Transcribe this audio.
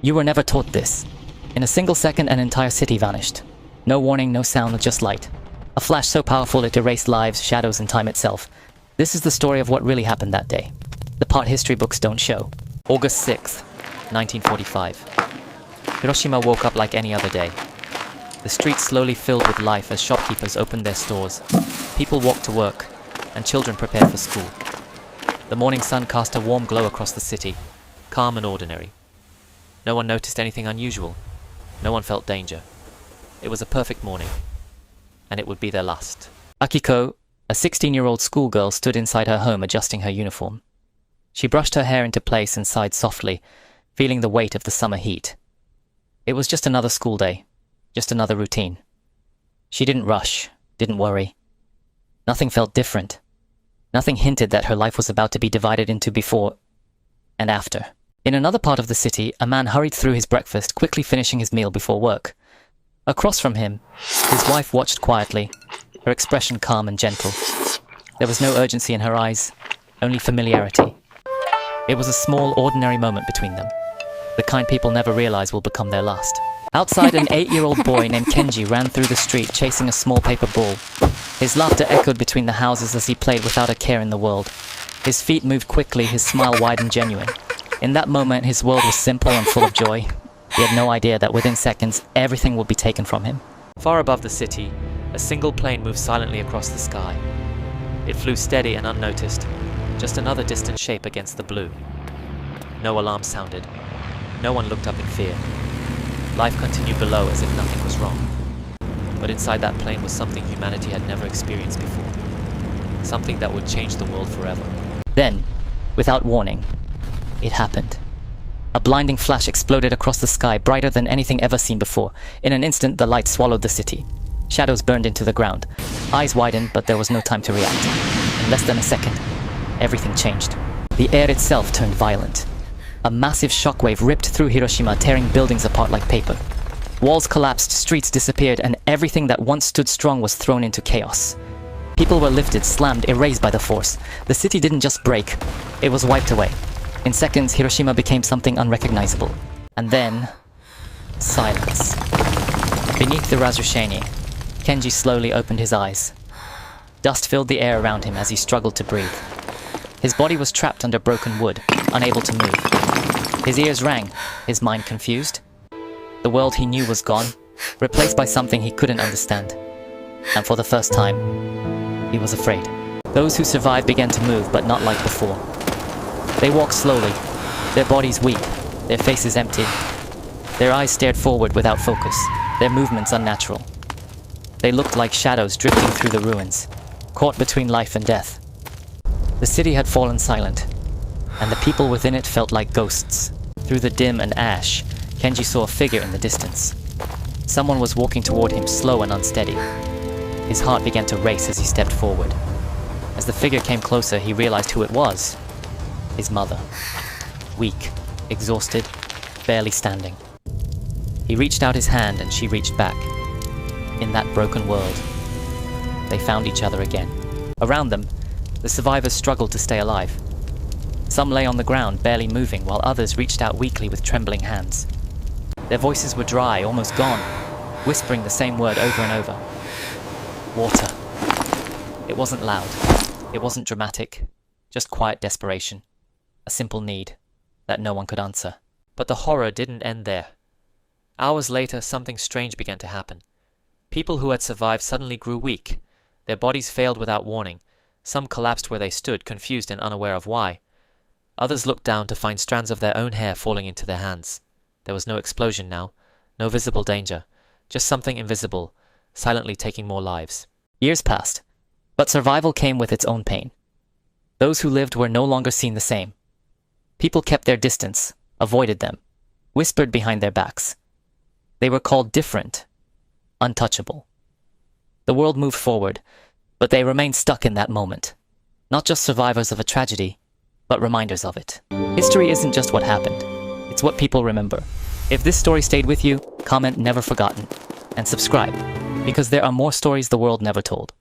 You were never taught this. In a single second, an entire city vanished. No warning, no sound, just light. A flash so powerful it erased lives, shadows, and time itself. This is the story of what really happened that day. The part history books don't show. August 6th, 1945. Hiroshima woke up like any other day. The streets slowly filled with life as shopkeepers opened their stores. People walked to work, and children prepared for school. The morning sun cast a warm glow across the city, calm and ordinary. No one noticed anything unusual. No one felt danger. It was a perfect morning, and it would be their last. Akiko, a 16-year-old schoolgirl, stood inside her home adjusting her uniform. She brushed her hair into place and sighed softly, feeling the weight of the summer heat. It was just another school day, just another routine. She didn't rush, didn't worry. Nothing felt different. Nothing hinted that her life was about to be divided into before and after. In another part of the city, a man hurried through his breakfast, quickly finishing his meal before work. Across from him, his wife watched quietly, her expression calm and gentle. There was no urgency in her eyes, only familiarity. It was a small, ordinary moment between them. The kind people never realize will become their last. Outside, an 8-year-old boy named Kenji ran through the street chasing a small paper ball. His laughter echoed between the houses as he played without a care in the world. His feet moved quickly, his smile wide and genuine. In that moment, his world was simple and full of joy. He had no idea that within seconds, everything would be taken from him. Far above the city, a single plane moved silently across the sky. It flew steady and unnoticed, just another distant shape against the blue. No alarm sounded. No one looked up in fear. Life continued below as if nothing was wrong. But inside that plane was something humanity had never experienced before. Something that would change the world forever. Then, without warning, it happened. A blinding flash exploded across the sky, brighter than anything ever seen before. In an instant, the light swallowed the city. Shadows burned into the ground. Eyes widened, but there was no time to react. In less than a second, everything changed. The air itself turned violent. A massive shockwave ripped through Hiroshima, tearing buildings apart like paper. Walls collapsed, streets disappeared, and everything that once stood strong was thrown into chaos. People were lifted, slammed, erased by the force. The city didn't just break, it was wiped away. In seconds, Hiroshima became something unrecognizable. And then, silence. Beneath the Razusheni, Kenji slowly opened his eyes. Dust filled the air around him as he struggled to breathe. His body was trapped under broken wood, unable to move. His ears rang, his mind confused. The world he knew was gone, replaced by something he couldn't understand. And for the first time, he was afraid. Those who survived began to move, but not like before. They walked slowly, their bodies weak, their faces empty. Their eyes stared forward without focus, their movements unnatural. They looked like shadows drifting through the ruins, caught between life and death. The city had fallen silent, and the people within it felt like ghosts. Through the dim and ash, Kenji saw a figure in the distance. Someone was walking toward him, slow and unsteady. His heart began to race as he stepped forward. As the figure came closer, he realized who it was. His mother. Weak, exhausted, barely standing. He reached out his hand and she reached back. In that broken world, they found each other again. Around them, the survivors struggled to stay alive. Some lay on the ground, barely moving, while others reached out weakly with trembling hands. Their voices were dry, almost gone, whispering the same word over and over. Water. It wasn't loud. It wasn't dramatic. Just quiet desperation. A simple need that no one could answer. But the horror didn't end there. Hours later, something strange began to happen. People who had survived suddenly grew weak. Their bodies failed without warning. Some collapsed where they stood, confused and unaware of why. Others looked down to find strands of their own hair falling into their hands. There was no explosion now, no visible danger, just something invisible, silently taking more lives. Years passed, but survival came with its own pain. Those who lived were no longer seen the same. People kept their distance, avoided them, whispered behind their backs. They were called different, untouchable. The world moved forward, but they remained stuck in that moment. Not just survivors of a tragedy, but reminders of it. History isn't just what happened, it's what people remember. If this story stayed with you, comment never forgotten, and subscribe, because there are more stories the world never told.